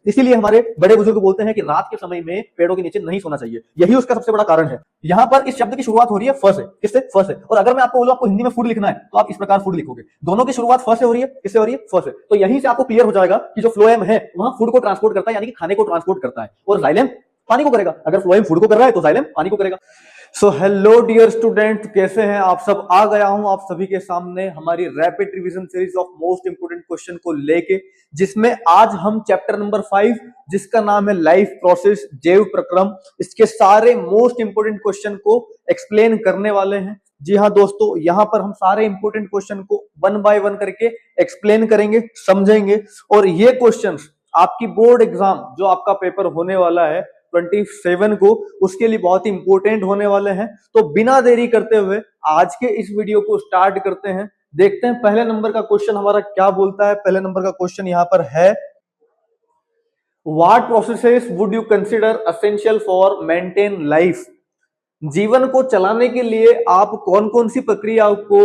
इसीलिए हमारे बड़े बुजुर्ग बोलते हैं कि रात के समय में पेड़ों के नीचे नहीं सोना चाहिए, यही उसका सबसे बड़ा कारण है। यहाँ पर इस शब्द की शुरुआत हो रही है फ से, किससे? फ से। और अगर मैं आपको बोलूं आपको हिंदी में फूड लिखना है तो आप इस प्रकार फूड लिखोगे। दोनों की शुरुआत फ से हो रही है, किससे हो रही है? फ से। तो यहीं से आपको क्लियर हो जाएगा कि जो फ्लोएम है वहां फूड को ट्रांसपोर्ट करता है, यानी कि खाने को ट्रांसपोर्ट करता है, और जाइलेम पानी को करेगा। अगर फ्लोएम फूड को कर रहा है तो जाइलेम पानी को करेगा। सो हेलो डियर स्टूडेंट, कैसे हैं आप सब? आ गया हूं आप सभी के सामने हमारी rapid revision series of most important question को लेके, जिसमें आज हम चैप्टर नंबर 5 जिसका नाम है लाइफ प्रोसेस जैव प्रक्रम, इसके सारे मोस्ट इंपोर्टेंट क्वेश्चन को एक्सप्लेन करने वाले हैं। जी हाँ दोस्तों, यहाँ पर हम सारे इंपोर्टेंट क्वेश्चन को वन बाय वन करके एक्सप्लेन करेंगे, समझेंगे, और ये क्वेश्चंस आपकी बोर्ड एग्जाम जो आपका पेपर होने वाला है 27 को, उसके लिए बहुत ही इंपॉर्टेंट होने वाले हैं। तो बिना देरी करते हुए आज के इस वीडियो को स्टार्ट करते हैं। देखते हैं पहले नंबर का क्वेश्चन हमारा क्या बोलता है। पहले नंबर का क्वेश्चन यहाँ पर है, what processes would you consider essential for maintain life? जीवन को चलाने के लिए आप कौन कौन सी प्रक्रिया को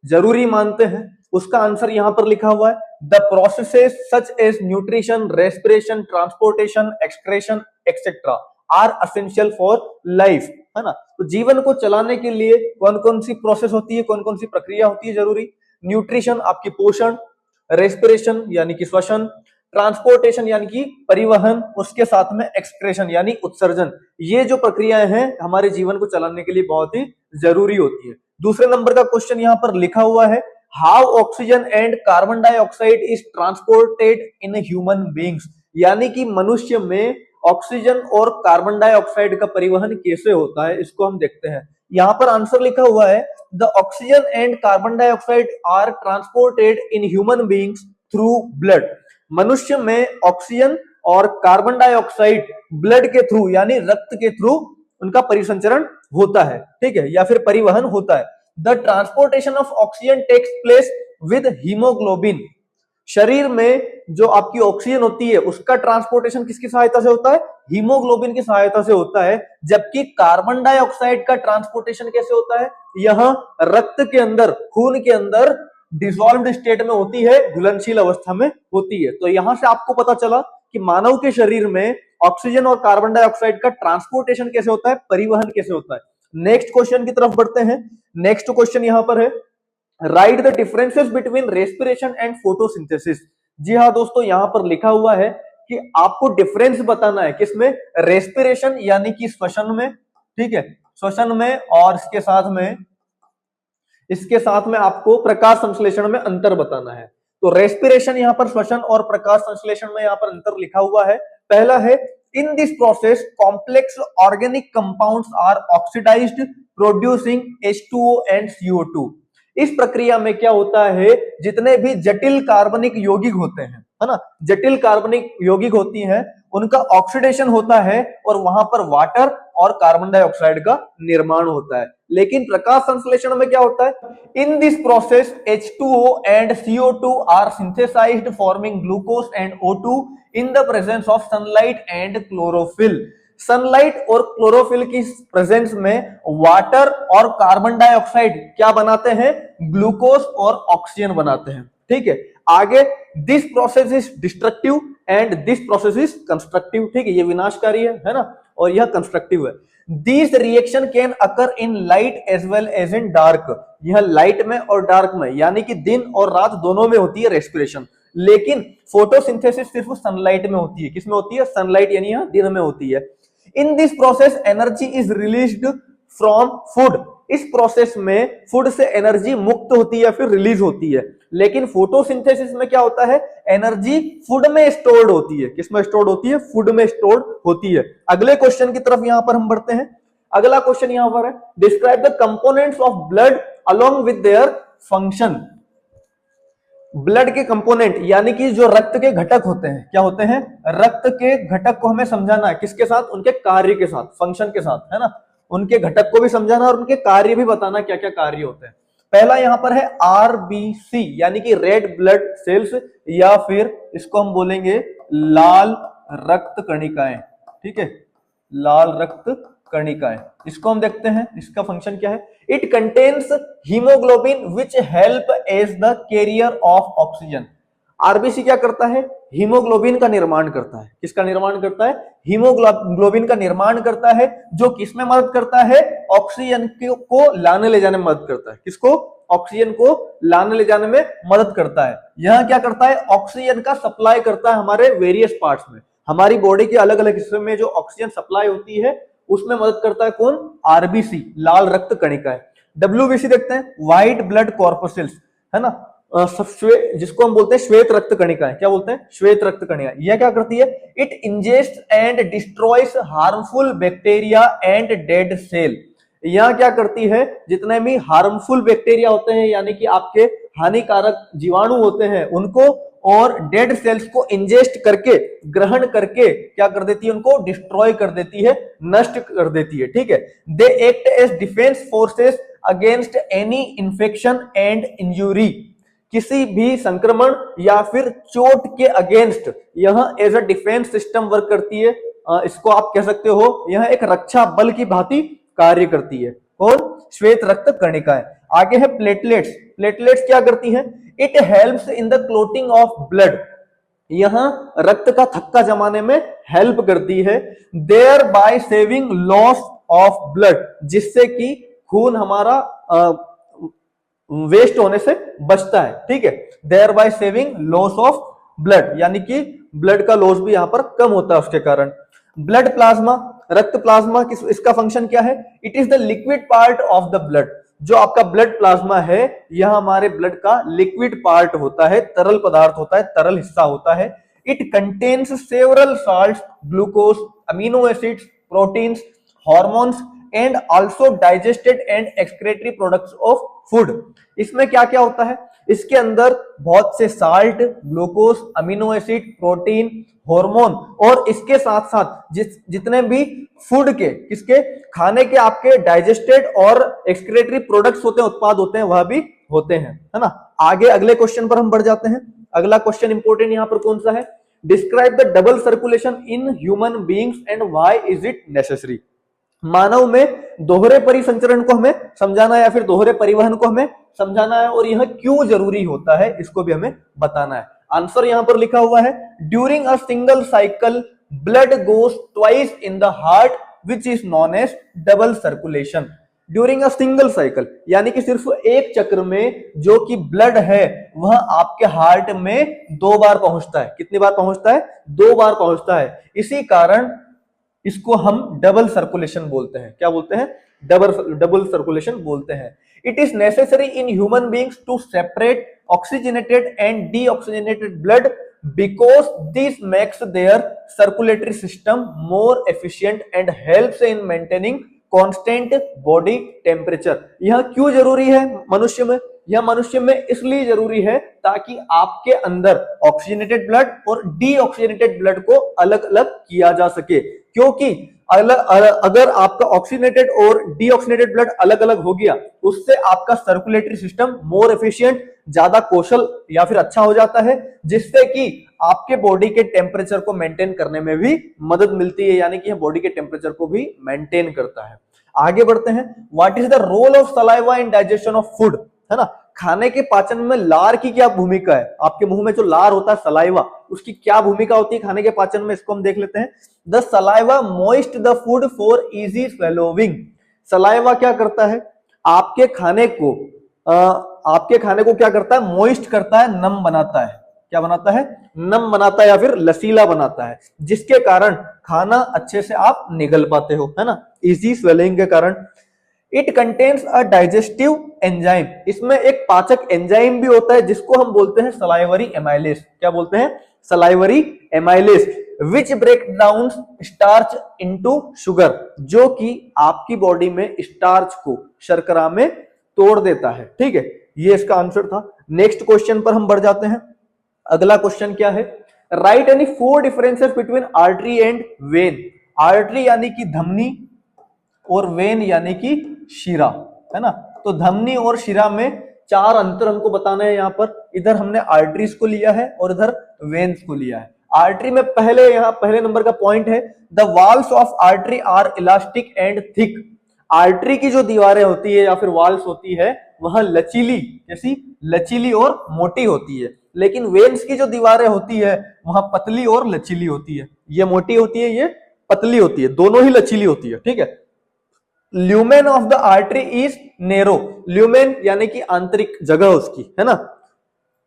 जरूरी मानते हैं? उसका आंसर यहां पर लिखा हुआ है, the processes such as nutrition, respiration, transportation, excretion etcetera are essential for life, है ना। तो जीवन को चलाने के लिए कौन कौन सी प्रोसेस होती है, कौन कौन सी प्रक्रिया होती है जरूरी? न्यूट्रिशन आपकी पोषण, रेस्पिरेशन यानी कि श्वसन, ट्रांसपोर्टेशन यानी कि परिवहन, उसके साथ में एक्सक्रेशन यानी उत्सर्जन। ये जो प्रक्रियाएं हैं हमारे जीवन को चलाने के लिए बहुत ही जरूरी होती है। दूसरे नंबर का क्वेश्चन यहां पर लिखा हुआ है, how oxygen and carbon dioxide is transported in human beings, यानी कि मनुष्य में ऑक्सीजन और कार्बन डाइऑक्साइड का परिवहन कैसे होता है, इसको हम देखते हैं। यहां पर आंसर लिखा हुआ है, the oxygen and carbon dioxide are transported in human beings through blood. मनुष्य में ऑक्सीजन और कार्बन डाइऑक्साइड ब्लड के थ्रू यानी रक्त के थ्रू उनका परिसंचरण होता है, ठीक है, या फिर परिवहन होता है। The transportation of oxygen takes place with haemoglobin. शरीर में जो आपकी ऑक्सीजन होती है उसका ट्रांसपोर्टेशन किसकी सहायता से होता है? हीमोग्लोबिन की सहायता से होता है। जबकि कार्बन डाइऑक्साइड का ट्रांसपोर्टेशन कैसे होता है? यह रक्त के अंदर, खून के अंदर डिसॉल्व्ड स्टेट में होती है, घुलनशील अवस्था में होती है। तो यहां से आपको पता चला कि मानव के शरीर में ऑक्सीजन और कार्बन डाइऑक्साइड का ट्रांसपोर्टेशन कैसे होता है, परिवहन कैसे होता है। नेक्स्ट क्वेश्चन की तरफ बढ़ते हैं। नेक्स्ट क्वेश्चन यहां पर है, write the differences between respiration and photosynthesis. जी हाँ दोस्तों, यहां पर लिखा हुआ है कि आपको डिफरेंस बताना है, किसमें? रेस्पिरेशन यानी कि श्वसन में, ठीक है, श्वसन में, और इसके साथ में आपको प्रकाश संश्लेषण में अंतर बताना है। तो रेस्पिरेशन यहां पर श्वसन और प्रकाश संश्लेषण में यहां पर अंतर लिखा हुआ है। पहला है, in this process complex organic compounds are oxidised producing H2O and CO2। इस प्रक्रिया में क्या होता है, जितने भी जटिल कार्बनिक यौगिक होते हैं, है ना, जटिल कार्बनिक यौगिक होती हैं, उनका ऑक्सीडेशन होता है और वहां पर वाटर और कार्बन डाइऑक्साइड का निर्माण होता है। लेकिन प्रकाश संश्लेषण में क्या होता है? In this process H2O and CO2 are synthesised forming glucose and O2 in the presence of sunlight and chlorophyll. Sunlight और क्लोरोफिल की प्रेजेंस में वाटर और कार्बन डाइऑक्साइड क्या बनाते हैं? ग्लूकोज और ऑक्सीजन बनाते हैं, ठीक है। आगे, this process is destructive and this process is constructive, ठीक है, ये विनाशकारी है ना, और यह कंस्ट्रक्टिव है। This reaction can occur in light as well as in dark. यह लाइट में और डार्क में यानी कि दिन और रात दोनों में होती है रेस्पिरेशन। लेकिन फोटोसिंथेसिस सिर्फ सनलाइट में होती है। किसमें होती है? सनलाइट, यानी यहां दिन में होती है। In this process energy is released from food. इस प्रोसेस में फूड से एनर्जी मुक्त होती है, फिर रिलीज होती है। लेकिन फोटोसिंथेसिस में क्या होता है? एनर्जी फूड में स्टोर्ड होती है। किसमें स्टोर्ड होती है? फूड में स्टोर्ड होती है। अगले क्वेश्चन की तरफ यहां पर हम बढ़ते हैं। अगला क्वेश्चन यहां पर है, describe the components of blood along with their function. Blood के कंपोनेंट यानी कि जो रक्त के घटक होते हैं, क्या होते हैं? रक्त के घटक को हमें समझाना है, किसके साथ? उनके कार्य के साथ, फंक्शन के साथ, है ना। उनके घटक को भी समझाना और उनके कार्य भी बताना, क्या क्या कार्य होते हैं। पहला यहां पर है RBC यानी कि रेड ब्लड सेल्स, या फिर इसको हम बोलेंगे लाल रक्त कणिकाएं, ठीक है, लाल रक्त कणिकाएं। इसको हम देखते हैं, इसका फंक्शन क्या है? It contains haemoglobin which help as the carrier of oxygen. RBC क्या करता है? हीमोग्लोबिन का निर्माण करता है। किसका निर्माण करता है? हीमोग्लोबिन का निर्माण करता है, जो किसमें मदद करता है? ऑक्सीजन को लाने ले जाने में मदद करता है। किसको? ऑक्सीजन को लाने ले जाने में मदद करता है। यह क्या करता है? ऑक्सीजन का सप्लाई करता है हमारे वेरियस पार्ट्स में। हमारी बॉडी के अलग अलग हिस्सों में जो ऑक्सीजन सप्लाई होती है उसमें मदद करता है कौन? आरबीसी, लाल रक्त कणिकाएं। डब्ल्यूबीसी देखते हैं, व्हाइट ब्लड कॉर्पसेल्स, है ना, जिसको हम बोलते हैं श्वेत रक्त कणिकाएं। क्या बोलते हैं? श्वेत रक्त कणिकाएं। यह क्या करती है? It ingest and destroys harmful bacteria and dead cell. यह क्या करती है? जितने भी हार्मफुल बैक्टीरिया होते हैं, यानी कि आपके हानिकारक जीवाणु होते हैं, उनको और डेड सेल्स को इंजेस्ट करके, ग्रहण करके क्या कर देती है? उनको डिस्ट्रॉय कर देती है, नष्ट कर देती है। ठीक है। They act as defence forces against any infection and injury. किसी भी संक्रमण या फिर चोट के अगेंस्ट यह as a defence system work करती है। इसको आप कह सकते हो यह एक रक्षा बल की भांति कार्य करती है। कौन? श्वेत रक्त कणिकाएं। आगे है प्लेटलेट्स। प्लेटलेट्स क्या करती हैं? It helps in the clotting of blood. यहां रक्त का थक्का जमाने में हेल्प करती है। Thereby saving loss of blood, जिससे कि खून हमारा वेस्ट होने से बचता है। ठीक है। Thereby saving loss of blood, यानी कि ब्लड का लॉस भी यहां पर कम होता है उसके कारण। ब्लड प्लाज्मा, रक्त प्लाज्मा, इसका फंक्शन क्या है? It is the liquid part of the blood. जो आपका ब्लड प्लाज्मा है यह हमारे ब्लड का लिक्विड पार्ट होता है, तरल पदार्थ होता है, तरल हिस्सा होता है। It contains several salts, glucose, amino acids, proteins, hormones and also digested and excretory products of food. इसमें क्या क्या होता है? इसके अंदर बहुत से salt, glucose, amino acid, protein, hormone और इसके साथ साथ जितने भी फूड के, किसके? खाने के आपके डाइजेस्टेड और एक्सक्रेटरी प्रोडक्ट्स होते हैं, उत्पाद होते हैं, वह भी होते हैं, है ना। आगे अगले क्वेश्चन पर हम बढ़ जाते हैं। अगला क्वेश्चन इंपॉर्टेंट यहां पर कौन सा है? Describe the double circulation in human beings and why is it necessary. मानव में दोहरे परिसंचरण को हमें समझाना है या फिर दोहरे परिवहन को हमें समझाना है, और यह क्यों जरूरी होता है इसको भी हमें बताना है। आंसर यहां पर लिखा हुआ है, during a single cycle blood goes twice in the heart which is known as double circulation. During a single cycle, यानी कि सिर्फ एक चक्र में जो कि ब्लड है वह आपके हार्ट में 2 बार पहुंचता है। कितनी बार पहुंचता है? 2 बार पहुंचता है। इसी कारण इसको हम डबल सर्कुलेशन बोलते हैं। क्या बोलते हैं? डबल सर्कुलेशन बोलते हैं। It is necessary in human beings to separate oxygenated and deoxygenated blood because this makes their circulatory system more efficient and helps in maintaining constant body temperature. यह क्यों जरूरी है मनुष्य में? यह मनुष्य में इसलिए जरूरी है ताकि आपके अंदर ऑक्सीजनेटेड ब्लड और डीऑक्सीजनेटेड ब्लड को अलग अलग किया जा सके। क्योंकि अगर आपका ऑक्सीजनेटेड और डीऑक्सीजनेटेड ब्लड अलग अलग हो गया, उससे आपका सर्कुलेटरी सिस्टम मोर एफिशिएंट, ज्यादा कौशल या फिर अच्छा हो जाता है, जिससे कि आपके बॉडी के टेम्परेचर को मेंटेन करने में भी मदद मिलती है, यानी कि यह बॉडी के टेम्परेचर को भी मेंटेन करता है। आगे बढ़ते हैं। What is the role of saliva in digestion of food, है ना। खाने के पाचन में लार की क्या भूमिका है? आपके मुंह में जो लार होता है सलाइवा, उसकी क्या भूमिका होती है खाने के पाचन में, इसको हम देख लेते हैं। The saliva moist the food for easy swallowing. Saliva क्या करता है? आपके खाने को क्या करता है? मॉइस्ट करता है, नम बनाता है। क्या बनाता है? नम बनाता है या फिर लसीला बनाता है, जिसके कारण खाना अच्छे से आप निगल पाते हो, है ना, इजी स्वेलिंग के कारण। It contains a digestive enzyme. इसमें एक पाचक एंजाइम भी होता है जिसको हम बोलते हैं सलाइवरी एमाइलेज। क्या बोलते हैं? Salivary amylase, which break down starch into sugar, जो कि आपकी बॉडी में स्टार्च को शर्करा में तोड़ देता है। ठीक है, ये इसका आंसर था। नेक्स्ट क्वेश्चन पर हम बढ़ जाते हैं। अगला क्वेश्चन क्या है? Right any 4 differences between artery and when. Artery यानी कि धमनी और वेन यानी कि शिरा, है ना। तो धमनी और शिरा में 4 अंतर हमको बताना है। यहां पर इधर हमने आर्टरीज को लिया है और इधर वेन्स को लिया है। आर्टरी में पहले नंबर का पॉइंट है, the walls of artery are elastic and thick. Artery की जो दीवारें होती है या फिर वॉल्स होती है वह लचीली, कैसी? लचीली और मोटी होती है। लेकिन वेन्स की जो दीवारें होती है वहां पतली और लचीली होती है, ये मोटी होती है, ये पतली होती है, दोनों ही लचीली होती है, ठीक है। Lumen of the artery is narrow, lumen यानी कि आंतरिक जगह उसकी, है ना,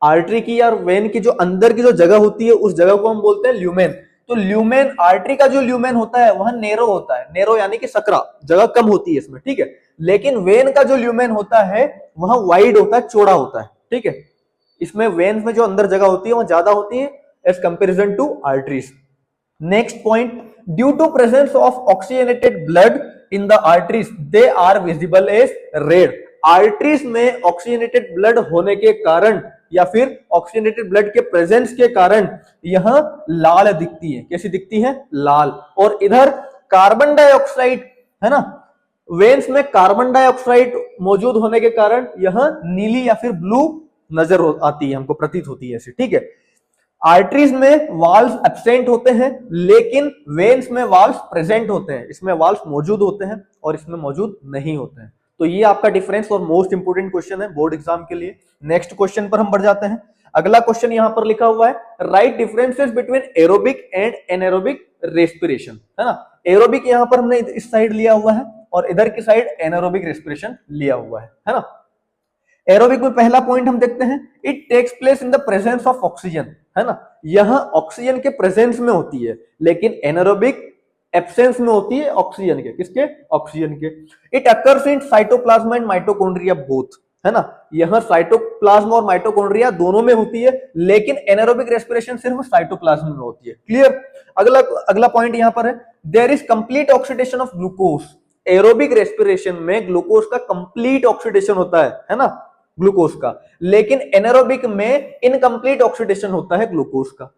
आर्टरी की या वेन की जो अंदर की जो जगह होती है उस जगह को हम बोलते हैं ल्यूमेन। तो ल्यूमेन, आर्टरी का जो ल्यूमेन होता है वह नेरो होता है, नेरो यानी कि सकरा, जगह कम होती है इसमें, ठीक है। लेकिन वेन का जो ल्यूमेन होता है वह वाइड होता है, चौड़ा होता है, ठीक है। इसमें वेन में जो अंदर जगह होती है वह ज्यादा होती है as comparison to arteries. Next point, due to presence of oxygenated blood in the arteries they are visible as red. Arteries में ऑक्सीजनेटेड ब्लड होने के कारण या फिर ऑक्सीजनेटेड ब्लड के प्रेजेंस के कारण यह लाल दिखती है, कैसी दिखती है, लाल। और इधर कार्बन डाइऑक्साइड, है ना, वेन्स में कार्बन डाइऑक्साइड मौजूद होने के कारण यह नीली या फिर ब्लू नजर आती है, हमको प्रतीत होती है ऐसी, ठीक है। आर्टरीज में वाल्व्स एब्सेंट होते हैं लेकिन वेन्स में वाल्व्स प्रेजेंट होते हैं, इसमें वाल्व्स मौजूद होते हैं और इसमें मौजूद नहीं होते हैं। तो ये आपका डिफरेंस और मोस्ट इंपोर्टेंट क्वेश्चन है बोर्ड एग्जाम के लिए। नेक्स्ट क्वेश्चन पर हम बढ़ जाते हैं। अगला क्वेश्चन यहां पर लिखा हुआ है, right differences between aerobic and anaerobic respiration, है ना। एरोबिक यहां पर हमने इस साइड लिया हुआ है और इधर की साइड एनारोबिक रेस्पिरेशन लिया हुआ है ना। एरोबिक में पहला पॉइंट हम देखते हैं, it takes place in the presence of oxygen, है ना, यह ऑक्सीजन के प्रेजेंस में होती है, लेकिन एनारोबिक एब्सेंस में होती है ऑक्सीजन के, किसके, ऑक्सीजन के। It occurs in cytoplasm and mitochondria both, है ना, यह साइटोप्लाज्म और माइटोकॉन्ड्रिया दोनों में होती है, लेकिन एनारोबिक रेस्पिरेशन सिर्फ साइटोप्लाज्म में होती है। क्लियर। अगला पॉइंट यहां पर है, there is complete oxidation of glucose. Aerobic respiration में ग्लूकोज का कंप्लीट ऑक्सीडेशन होता है ना, ग्लूकोज का, लेकिन एनारोबिक में इनकम्प्लीट ऑक्सीडेशन होता है ग्लूकोज का।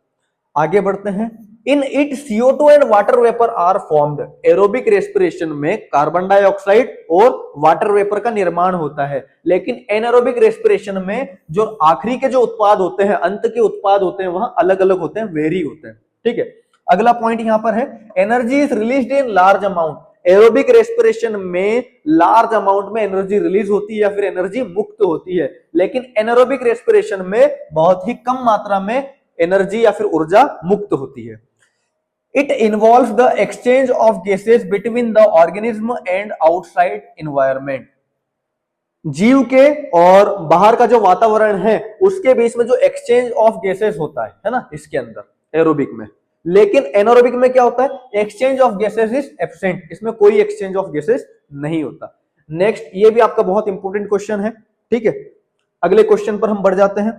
आगे बढ़ते हैं, in it CO2 and water vapour are formed. Aerobic respiration में कार्बन डाइऑक्साइड और वाटर वेपर का निर्माण होता है, लेकिन एनारोबिक रेस्पिरेशन में जो आखिरी के जो उत्पाद होते हैं, अंत के उत्पाद होते हैं, वहां अलग अलग होते हैं, वेरी होते हैं, ठीक है। अगला पॉइंट यहां पर है, energy is released in large amount. Aerobic respiration में लार्ज अमाउंट में एनर्जी रिलीज होती है या फिर एनर्जी मुक्त होती है, लेकिन एनारोबिक रेस्पिरेशन में बहुत ही कम मात्रा में एनर्जी या फिर ऊर्जा मुक्त होती है। It involves the exchange of gases between the organism and outside environment. जीव के और बाहर का जो वातावरण है उसके बीच में जो एक्सचेंज ऑफ गैसेस होता है ना, इसके अंदर एरोबिक में। लेकिन एनारोबिक में क्या होता है, exchange of gases is absent, इसमें कोई एक्सचेंज ऑफ गैसेस नहीं होता। नेक्स्ट, ये भी आपका बहुत इंपॉर्टेंट क्वेश्चन है, ठीक है। अगले क्वेश्चन पर हम बढ़ जाते हैं।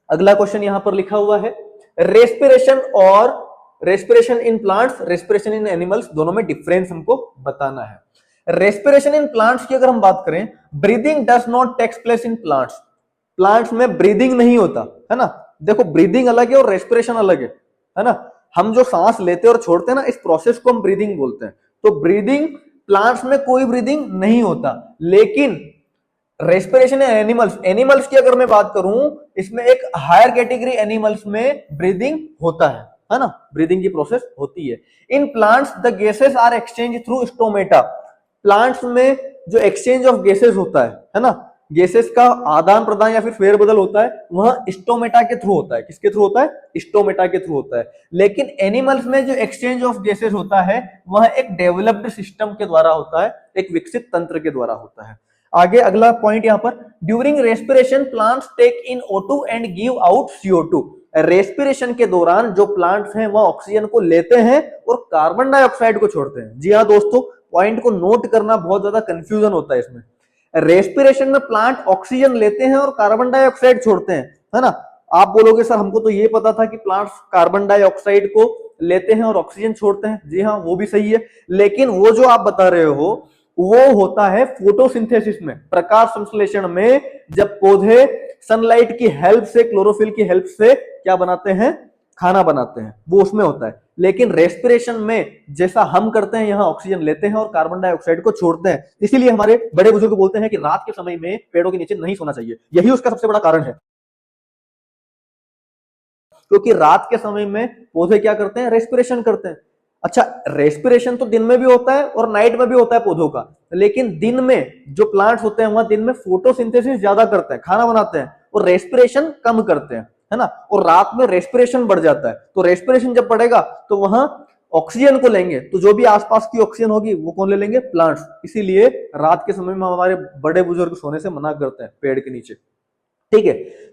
अगला क्वेश्चन यहां पर लिखा हुआ है, रेस्पिरेशन और respiration in plants, respiration in animals, दोनों में डिफरेंस हमको बताना है। रेस्पिरेशन इन प्लांट्स की अगर हम बात करें, breathing does not takes place in plants. Plants में ब्रीदिंग नहीं होता, है ना। देखो, ब्रीदिंग अलग है और रेस्पिरेशन अलग है ना। हम जो सांस लेते हैं और छोड़ते हैं ना, इस प्रोसेस को हम ब्रीदिंग बोलते हैं। तो ब्रीदिंग, प्लांट्स में कोई ब्रीदिंग नहीं होता, लेकिन रेस्पिरेशन एनिमल्स, एनिमल्स की अगर मैं बात करूं, इसमें एक हायर कैटेगरी एनिमल्स में ब्रीदिंग होता है ना, ब्रीदिंग की प्रोसेस होती है। In plants the gases are exchange through stomata. Plants में जो एक्सचेंज ऑफ गैसेस होता है ना, गैसेस का आदान प्रदान या फिर फेरबदल होता है, वह स्टोमेटा के थ्रू होता है। किसके थ्रू होता है, स्टोमेटा के थ्रू होता है। लेकिन एनिमल्स में जो एक्सचेंज ऑफ गैसेस होता है वह एक डेवलप्ड सिस्टम के द्वारा होता है, एक विकसित तंत्र के द्वारा होता है। आगे अगला पॉइंट यहां पर, during respiration plants take in O2 and give out CO2। Respiration के दौरान जो प्लांट्स हैं वह ऑक्सीजन को लेते हैं और कार्बन डाइऑक्साइड को छोड़ते हैं। जी हाँ दोस्तों, पॉइंट को नोट करना, बहुत ज्यादा कंफ्यूजन होता है इसमें। रेस्पिरेशन में प्लांट ऑक्सीजन लेते हैं और कार्बन डाइऑक्साइड छोड़ते हैं, है ना। आप बोलोगे सर हमको तो ये पता था कि प्लांट्स कार्बन डाइऑक्साइड को लेते हैं और ऑक्सीजन छोड़ते हैं। जी हाँ, वो भी सही है, लेकिन वो जो आप बता रहे हो वो होता है फोटोसिंथेसिस में, प्रकाश संश्लेषण में, जब पौधे सनलाइट की हेल्प से, क्लोरोफिल की हेल्प से क्या बनाते हैं, खाना बनाते हैं, वो उसमें होता है। लेकिन रेस्पिरेशन में जैसा हम करते हैं, यहाँ ऑक्सीजन लेते हैं और कार्बन डाइऑक्साइड को छोड़ते हैं। इसीलिए हमारे बड़े बुजुर्ग बोलते हैं कि रात के समय में पेड़ों के नीचे नहीं सोना चाहिए, यही उसका सबसे बड़ा कारण है। क्योंकि रात के समय में पौधे क्या करते हैं, रेस्पिरेशन करते हैं। अच्छा, रेस्पिरेशन तो दिन में भी होता है और नाइट में भी होता है पौधों का, लेकिन दिन में जो प्लांट्स होते हैं वहां दिन में फोटोसिंथेसिस ज्यादा करते हैं, खाना बनाते हैं, और रेस्पिरेशन कम करते हैं। है ना, और रात में रेस्पिरेशन बढ़ जाता है। तो रेस्पिरेशन जब बढ़ेगा तो वहां ऑक्सीजन को लेंगे, तो जो भी आसपास की ऑक्सीजन होगी वो कौन ले लेंगे? प्लांट्स। इसीलिए रात के समय में हमारे बड़े बुजुर्ग सोने से मना करते हैं पेड़ के नीचे, ठीक है।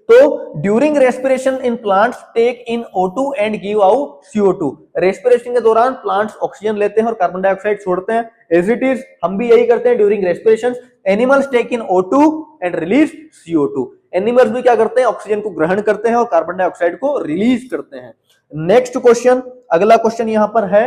तो during respiration in plants take in O2 and give out CO2। Respiration के दौरान प्लांट्स ऑक्सीजन लेते हैं और कार्बन डाइऑक्साइड छोड़ते हैं। एज इट इज हम भी यही करते हैं during respiration. Animals take in O2 and release CO2। Animals भी क्या करते हैं? ऑक्सीजन को ग्रहण करते हैं और कार्बन डाइऑक्साइड को रिलीज करते हैं। नेक्स्ट क्वेश्चन, अगला क्वेश्चन यहां पर है,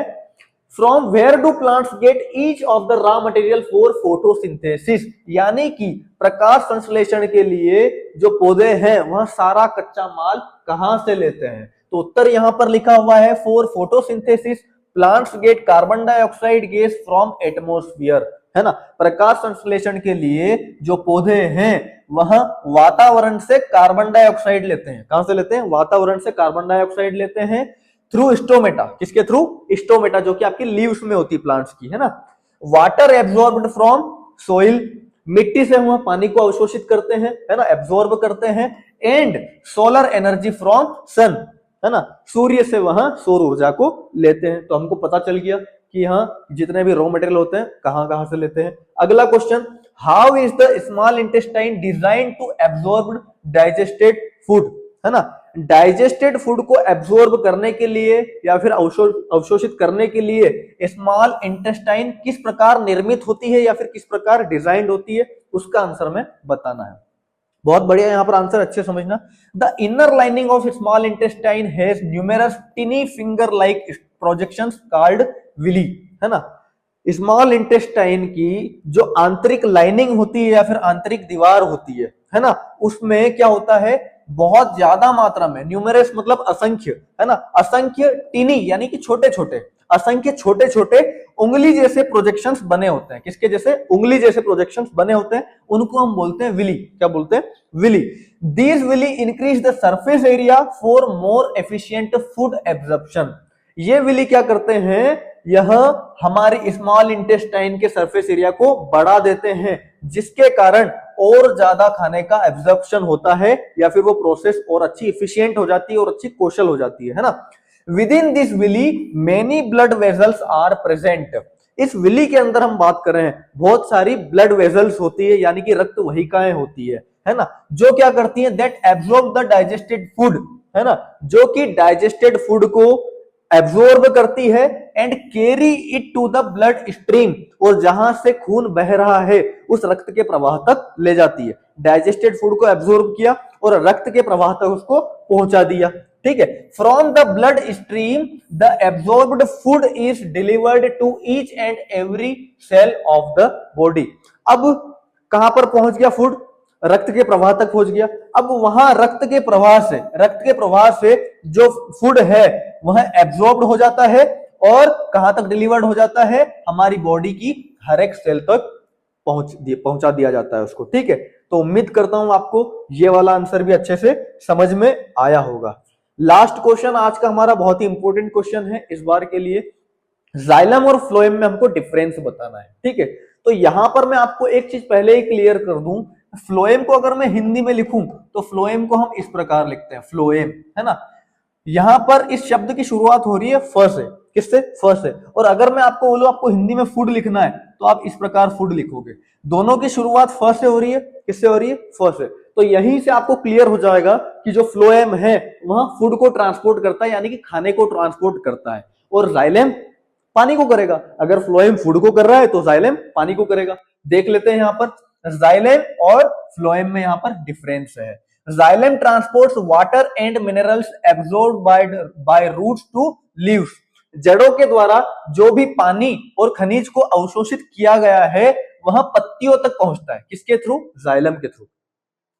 from where do plants get each of the raw material for photosynthesis. यानी कि प्रकाश संश्लेषण के लिए जो पौधे हैं वह सारा कच्चा माल कहां से लेते हैं? तो उत्तर यहां पर लिखा हुआ है, for photosynthesis plants get carbon dioxide gas from atmosphere, है ना। प्रकाश संश्लेषण के लिए जो पौधे हैं वह वातावरण से कार्बन डाइऑक्साइड लेते हैं। कहां से लेते हैं? वातावरण से कार्बन डाइऑक्साइड लेते हैं थ्रू स्टोमेटा। किसके थ्रू? स्टोमेटा, जो कि आपकी लीव्स में होती है प्लांट्स की, है ना। वाटर एब्जॉर्ब्ड फ्रॉम सोइल, मिट्टी से वह पानी को अवशोषित करते हैं, है ना, एब्जॉर्ब करते हैं। And solar energy from sun, है ना, सूर्य से वहां सौर ऊर्जा को लेते हैं। तो हमको पता चल गया कि यहाँ जितने भी रॉ मटेरियल होते हैं कहां से लेते हैं। अगला question, how is the small intestine design to absorb digested food, है ना। डाइजेस्टेड फूड को एब्जॉर्ब करने के लिए या फिर अवशोषित करने के लिए स्मॉल इंटेस्टाइन किस प्रकार निर्मित होती है या फिर किस प्रकार डिजाइन होती है, उसका आंसर में बताना है। बहुत बढ़िया, यहां पर आंसर अच्छे समझना। The inner lining of small intestine has numerous tiny finger like projections called villi, है ना। स्मॉल इंटेस्टाइन की जो आंतरिक लाइनिंग होती है या फिर आंतरिक दीवार होती है ना, उसमें क्या होता है? बहुत ज्यादा मात्रा में, न्यूमेरस मतलब असंख्य, है ना, असंख्य टिनी यानी कि छोटे छोटे, असंख्य छोटे छोटे उंगली जैसे प्रोजेक्शंस बने होते हैं। किसके जैसे? उंगली जैसे प्रोजेक्शंस बने होते हैं, उनको हम बोलते हैं विली। क्या बोलते हैं? Villi. These villi increase the surface area for more efficient food absorption. ये विली क्या करते हैं? यह हमारे स्मॉल इंटेस्टाइन के सरफेस एरिया को बढ़ा देते हैं, जिसके कारण और ज्यादा खाने का एब्जॉर्प्शन होता है या फिर वो प्रोसेस और अच्छी इफिशिएंट हो जाती है और अच्छी कौशल हो जाती है ना। Within this villi many blood vessels are present. इस विली के अंदर हम बात कर रहे हैं, बहुत सारी ब्लड वेजल्स होती है यानी कि रक्त वहिकाएं होती है ना, जो क्या करती है? That absorb the digested food, है ना, जो कि डाइजेस्टेड फूड को एब्जॉर्ब करती है and carry it to the blood stream, और जहां से खून बह रहा है उस रक्त के प्रवाह तक ले जाती है। डाइजेस्टेड फूड को एब्जॉर्ब किया और रक्त के प्रवाह तक उसको पहुंचा दिया, ठीक है। From the blood stream the absorbed food is delivered to each and every cell of the body. अब कहां पर पहुंच गया फूड? रक्त के प्रवाह तक पहुंच गया। अब वहां रक्त के प्रवाह से जो फूड है वह एब्जॉर्ब्ड हो जाता है और कहां तक डिलीवर्ड हो जाता है? हमारी बॉडी की हर एक सेल तक पहुंचा दिया जाता है उसको, ठीक है। तो उम्मीद करता हूं आपको ये वाला आंसर भी अच्छे से समझ में आया होगा। लास्ट क्वेश्चन आज का हमारा बहुत ही इंपॉर्टेंट क्वेश्चन है इस बार के लिए। जाइलम और फ्लोएम में हमको डिफरेंस बताना है, ठीक है। तो यहां पर मैं आपको एक चीज पहले ही क्लियर कर दूं, फ्लोएम को अगर मैं हिंदी में लिखूं तो फ्लोएम को हम इस प्रकार लिखते हैं, फ्लोएम, है ना। यहां पर इस शब्द की शुरुआत हो रही है फ से। किससे? फ से। और अगर मैं आपको बोलूं आपको हिंदी में फूड लिखना है तो आप इस प्रकार फूड लिखोगे। दोनों की शुरुआत फ से हो रही है। किससे हो रही है? फ से। तो यहीं से आपको क्लियर हो जाएगा कि जो फ्लोएम है वह फूड को ट्रांसपोर्ट करता है यानी कि खाने को ट्रांसपोर्ट करता है, और जाइलम पानी को करेगा। अगर फ्लोएम फूड को कर रहा है तो जाइलम पानी को करेगा। देख लेते हैं यहां पर जाइलम और फ्लोएम में यहां पर डिफरेंस है। Xylem transports water and minerals absorbed by roots to leaves. जड़ों के द्वारा जो भी पानी और खनिज को अवशोषित किया गया है वह पत्तियों तक पहुंचता है। किसके थ्रू? जाइलम के थ्रू,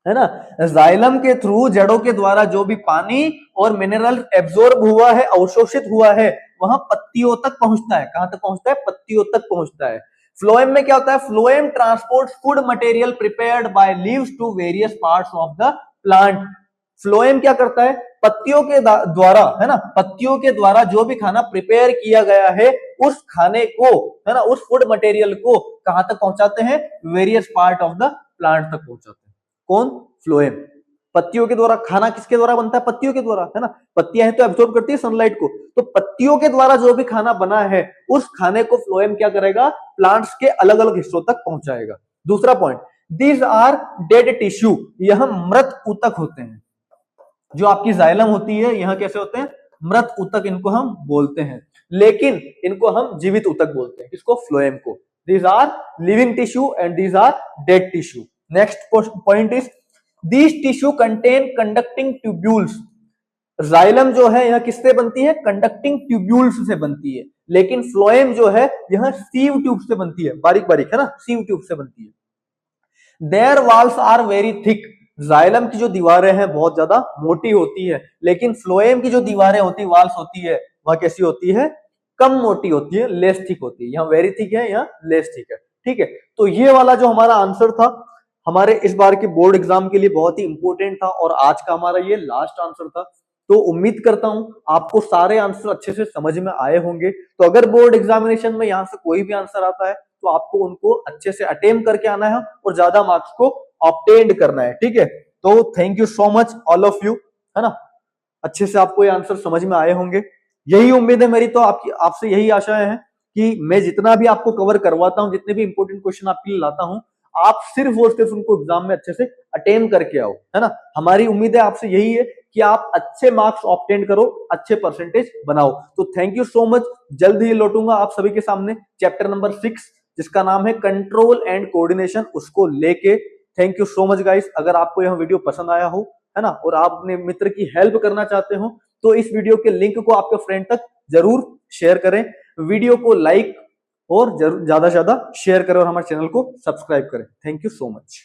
है ना। जाइलम के थ्रू जड़ों के द्वारा जो भी पानी और मिनरल एब्जॉर्ब हुआ है, अवशोषित हुआ है, वह पत्तियों तक पहुंचता है। कहां तक पहुंचता है? पत्तियों तक पहुंचता है। फ्लोएम में क्या होता है? Phloem transport food material prepared by leaves to various parts of the plant. Phloem क्या करता है? पत्तियों के द्वारा, है ना, पत्तियों के द्वारा जो भी खाना प्रिपेयर किया गया है उस खाने को, है ना, उस फूड मटेरियल को कहां तक पहुंचाते हैं? Various part of the plant तक पहुंचाते हैं। कौन? फ्लोएम। पत्तियों के द्वारा। खाना किसके द्वारा बनता है? पत्तियों के द्वारा, है ना। पत्तियां हैं तो एब्जॉर्ब करती है सनलाइट को, तो पत्तियों के द्वारा जो भी खाना बना है उस खाने को फ्लोएम क्या करेगा? प्लांट्स के अलग अलग हिस्सों तक पहुंचाएगा। दूसरा point, these are dead tissue, यह मृत ऊतक होते हैं। जो आपकी जाइलम होती है, यहां कैसे होते हैं? मृत ऊतक इनको हम बोलते हैं, लेकिन इनको हम जीवित ऊतक बोलते हैं। किसको? फ्लोएम को। These are living tissue and these are dead tissue. Next point is these tissue contain conducting tubules. Xylem जो है यह किससे बनती है? कंडक्टिंग ट्यूब्यूल्स से बनती है, लेकिन फ्लोएम जो है यह सीव ट्यूब से बनती है, बारीक बारीक, है ना, सीव ट्यूब से बनती है। Their walls are very thick, xylem की जो दीवारें हैं बहुत ज्यादा मोटी होती है, लेकिन फ्लोएम की जो दीवारें होती है, वॉल्स होती है, वह कैसी होती है? कम मोटी होती है, लेस थिक होती है। यहाँ वेरी थिक है, यहाँ लेस थिक है। ठीक है, तो ये वाला जो हमारा आंसर था हमारे इस बार के बोर्ड एग्जाम के लिए बहुत ही इंपॉर्टेंट था, और आज का हमारा ये लास्ट आंसर था। तो उम्मीद करता हूं आपको सारे आंसर अच्छे से समझ में आए होंगे। तो अगर बोर्ड एग्जामिनेशन में यहाँ से कोई भी आंसर आता है तो आपको उनको अच्छे से अटेम्प्ट करके आना है और ज्यादा मार्क्स को ऑब्टेन करना है। ठीक है, तो thank you so much all of you, है ना। अच्छे से आपको ये आंसर समझ में आए होंगे, यही उम्मीद है मेरी। तो आपकी आपसे यही आशाएं हैं कि मैं जितना भी आपको कवर करवाता हूं, जितने भी इंपॉर्टेंट क्वेश्चन आपके लिए लाता हूं, आप सिर्फ और सिर्फ उनको एग्जाम में अच्छे से अटेम्प्ट करके आओ, है ना। हमारी उम्मीद है आपसे यही है कि आप अच्छे मार्क्स ऑब्टेन करो, अच्छे परसेंटेज बनाओ। तो थैंक यू सो मच। जल्द ही लौटूंगा आप सभी के सामने चैप्टर नंबर 6 जिसका नाम है कंट्रोल एंड कोऑर्डिनेशन, उसको लेके। Thank you so much guys. अगर आपको यह वीडियो पसंद आया हो, है ना, और आप अपने मित्र की हेल्प करना चाहते हो, तो इस वीडियो के लिंक को आपके फ्रेंड तक जरूर शेयर करें, वीडियो को लाइक और ज्यादा से ज्यादा शेयर करें और हमारे चैनल को सब्सक्राइब करें। Thank you so much.